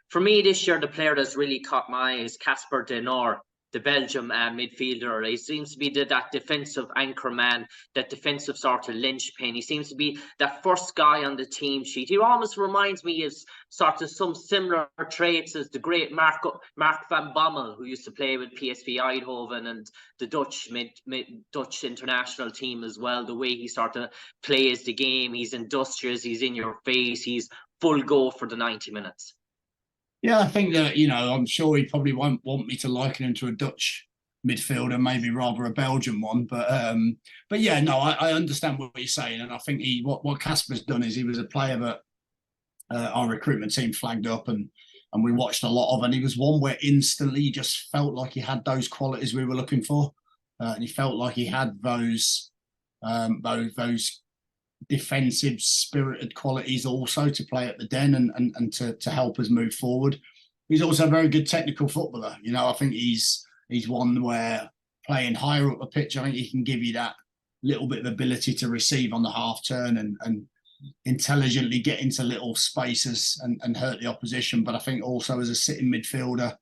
For me this year, the player that's really caught my eye is Casper de Norre, the Belgium midfielder. He seems to be that defensive anchor man, that defensive sort of linchpin. He seems to be that first guy on the team sheet. He almost reminds me of sort of some similar traits as the great Mark Van Bommel, who used to play with PSV Eindhoven and the Dutch international team as well. The way he sort of plays the game, he's industrious, he's in your face, he's full go for the 90 minutes. Yeah, I think that, I'm sure he probably won't want me to liken him to a Dutch midfielder, maybe rather a Belgian one. But yeah, no, I understand what you're saying. And I think what Casper's done is he was a player that our recruitment team flagged up and we watched a lot of, and he was one where instantly he just felt like he had those qualities we were looking for. And he felt like he had those defensive spirited qualities also to play at the Den and to help us move forward. He's also a very good technical footballer. I think he's one where playing higher up the pitch, I think he can give you that little bit of ability to receive on the half turn and intelligently get into little spaces and hurt the opposition. But I think also as a sitting midfielder,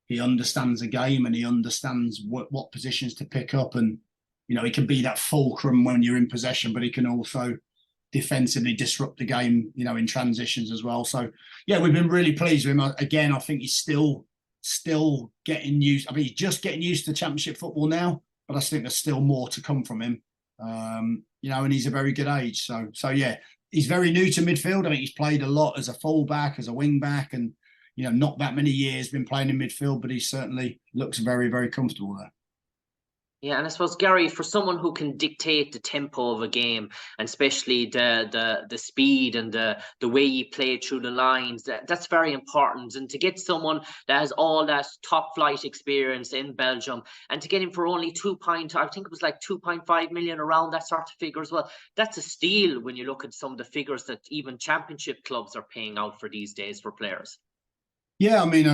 he understands the game and he understands what positions to pick up, and he can be that fulcrum when you're in possession, but he can also defensively disrupt the game, in transitions as well. So, yeah, we've been really pleased with him. Again, I think he's still getting used. I mean, he's just getting used to Championship football now, but I think there's still more to come from him. And he's a very good age. So yeah, he's very new to midfield. I think he's played a lot as a fullback, as a wing back, and, not that many years been playing in midfield, but he certainly looks very, very comfortable there. Yeah, and I suppose, Gary, for someone who can dictate the tempo of a game, and especially the speed and the way you play through the lines, that's very important. And to get someone that has all that top flight experience in Belgium, and to get him for only I think it was like 2.5 million, around that sort of figure as well, that's a steal when you look at some of the figures that even Championship clubs are paying out for these days for players. Yeah, I mean,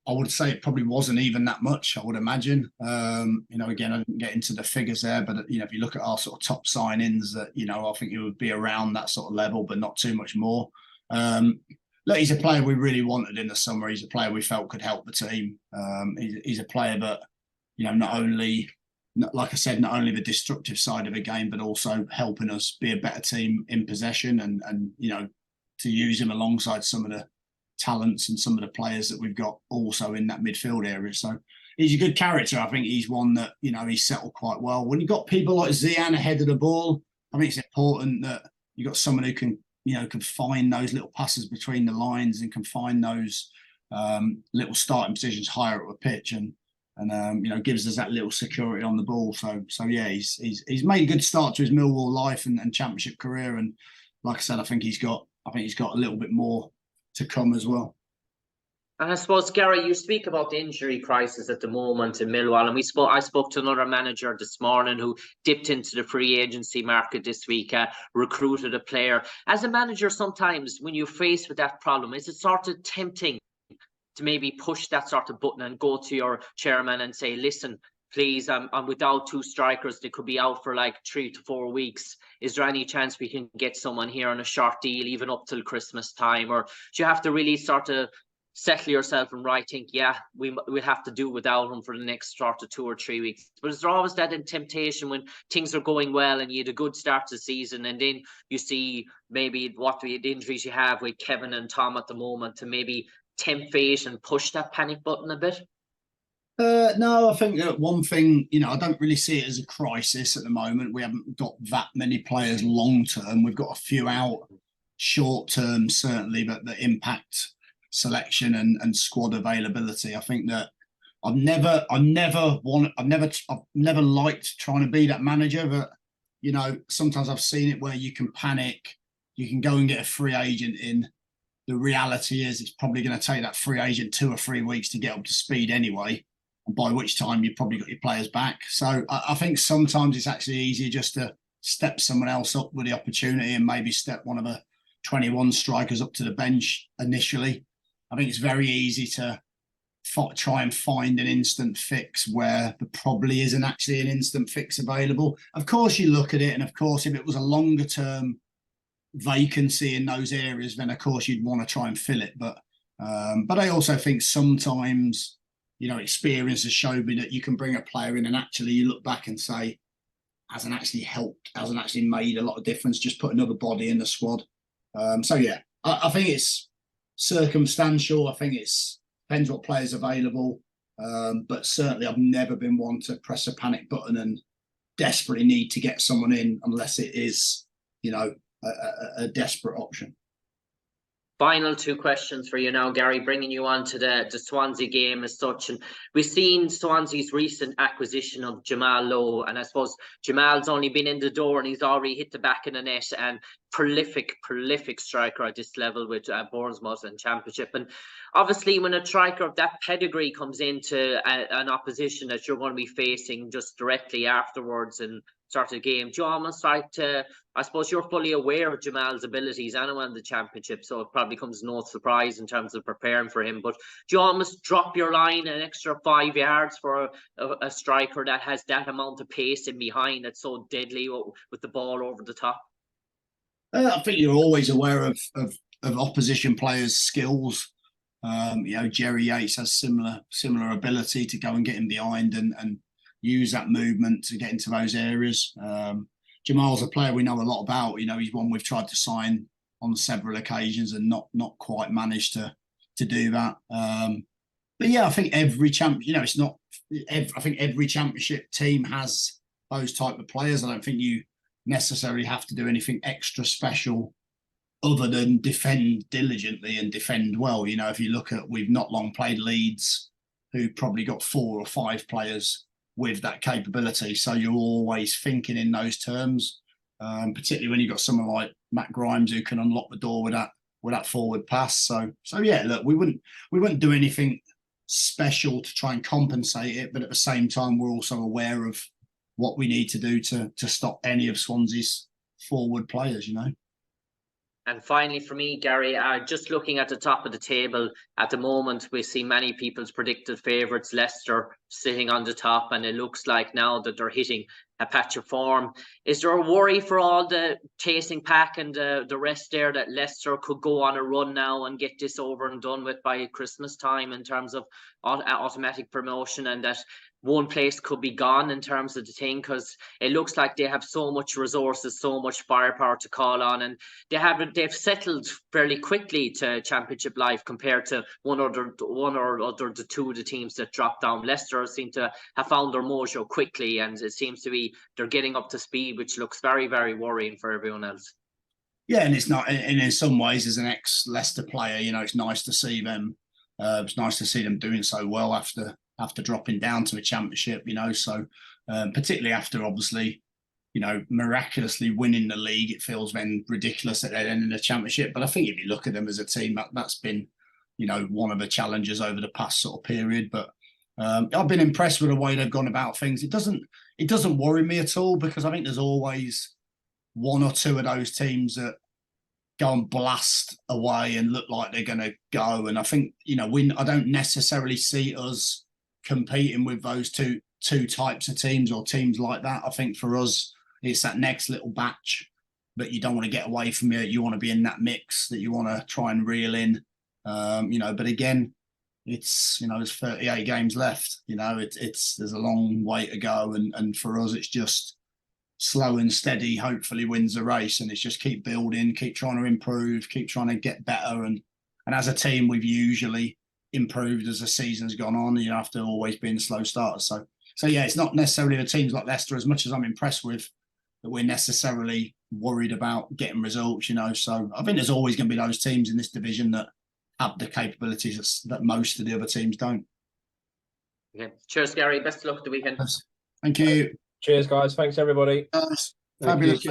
I would say it probably wasn't even that much, I would imagine. Again, I didn't get into the figures there, but, if you look at our sort of top signings, that, I think it would be around that sort of level, but not too much more. Look, he's a player we really wanted in the summer. He's a player we felt could help the team. He's a player that, not only the destructive side of the game, but also helping us be a better team in possession and to use him alongside some of the talents and some of the players that we've got also in that midfield area. So he's a good character. I think he's one that, he's settled quite well. When you've got people like Zian ahead of the ball, I think it's important that you've got someone who can, can find those little passes between the lines and can find those little starting positions higher up the pitch and gives us that little security on the ball. So yeah, he's made a good start to his Millwall life and Championship career. And like I said, I think he's got a little bit more to come as well. And I suppose, Gary, you speak about the injury crisis at the moment in Millwall, and I spoke to another manager this morning who dipped into the free agency market this week, recruited a player. As a manager, sometimes when you're faced with that problem, is it sort of tempting to maybe push that sort of button and go to your chairman and say, listen, please, I'm without two strikers. They could be out for like 3 to 4 weeks. Is there any chance we can get someone here on a short deal, even up till Christmas time? Or do you have to really sort of settle yourself and think, yeah, we'll have to do without him for the next sort of 2 or 3 weeks? But is there always that temptation when things are going well and you had a good start to the season, and then you see maybe what the injuries you have with Kevin and Tom at the moment, to maybe tempt fate and push that panic button a bit? No, I think that one thing, I don't really see it as a crisis at the moment. We haven't got that many players long term. We've got a few out short term, certainly, but that impact selection and squad availability. I think that I've never liked trying to be that manager, but sometimes I've seen it where you can panic, you can go and get a free agent in. The reality is it's probably going to take that free agent 2 or 3 weeks to get up to speed anyway, and by which time you've probably got your players back. So I think sometimes it's actually easier just to step someone else up with the opportunity and maybe step one of the 21 strikers up to the bench initially. I think it's very easy to try and find an instant fix where there probably isn't actually an instant fix available. Of course, you look at it, and of course, if it was a longer term vacancy in those areas, then of course you'd want to try and fill it. But But I also think sometimes, experience has showed me that you can bring a player in and actually you look back and say, hasn't actually helped, hasn't actually made a lot of difference, just put another body in the squad. So yeah, I think it's circumstantial. I think it's depends what players available. But certainly I've never been one to press a panic button and desperately need to get someone in unless it is, a desperate option. Final two questions for you now, Gary, bringing you on to the Swansea game as such. And we've seen Swansea's recent acquisition of Jamal Lowe. And I suppose Jamal's only been in the door and he's already hit the back of the net, and prolific striker at this level with Bournemouth and Championship. And obviously when a striker of that pedigree comes into an opposition that you're going to be facing just directly afterwards and start the game, do you almost like to, I suppose you're fully aware of Jamal's abilities anyway in the Championship, so it probably comes no surprise in terms of preparing for him, but do you almost drop your line an extra 5 yards for a striker that has that amount of pace in behind that's so deadly with the ball over the top? I think you're always aware of opposition players' skills. Jerry Yates has similar ability to go and get in behind and use that movement to get into those areas. Jamal's a player we know a lot about. He's one we've tried to sign on several occasions and not quite managed to do that. But yeah, I think every I think every Championship team has those type of players. I don't think you necessarily have to do anything extra special other than defend diligently and defend well. If you look at, we've not long played Leeds, who probably got 4 or 5 players with that capability. So you're always thinking in those terms, particularly when you've got someone like Matt Grimes who can unlock the door with that forward pass. So yeah, look, we wouldn't do anything special to try and compensate it, but at the same time, we're also aware of what we need to do to stop any of Swansea's forward players, And finally, for me, Gary, just looking at the top of the table at the moment, we see many people's predicted favourites, Leicester, sitting on the top, and it looks like now that they're hitting a patch of form. Is there a worry for all the chasing pack and the rest there that Leicester could go on a run now and get this over and done with by Christmas time in terms of automatic promotion, and that one place could be gone in terms of the thing? Because it looks like they have so much resources, so much firepower to call on, and they've settled fairly quickly to Championship life compared to one or the two of the teams that dropped down. Leicester seem to have found their mojo quickly, and it seems to be they're getting up to speed, which looks very, very worrying for everyone else. Yeah, and it's not, and in some ways, as an ex-Leicester player, it's nice to see them. It's nice to see them doing so well after dropping down to a Championship, so particularly after obviously, miraculously winning the league, it feels then ridiculous at the end of the Championship. But I think if you look at them as a team, that's been, one of the challenges over the past sort of period. But I've been impressed with the way they've gone about things. It doesn't worry me at all, because I think there's always one or two of those teams that go and blast away and look like they're going to go. And I think, I don't necessarily see us competing with those two types of teams or teams like that. I think for us, it's that next little batch that you don't want to get away from it. You want to be in that mix that you want to try and reel in, but again, it's, there's 38 games left, there's a long way to go. And for us, it's just slow and steady, hopefully wins the race. And it's just keep building, keep trying to improve, keep trying to get better. And as a team, we've usually improved as the season's gone on, after always being slow starters. So yeah, it's not necessarily the teams like Leicester, as much as I'm impressed with, that we're necessarily worried about getting results, So I think there's always going to be those teams in this division that have the capabilities that most of the other teams don't. Okay. Cheers, Gary. Best of luck at the weekend. Thank you. Cheers, guys. Thanks, everybody. Fabulous.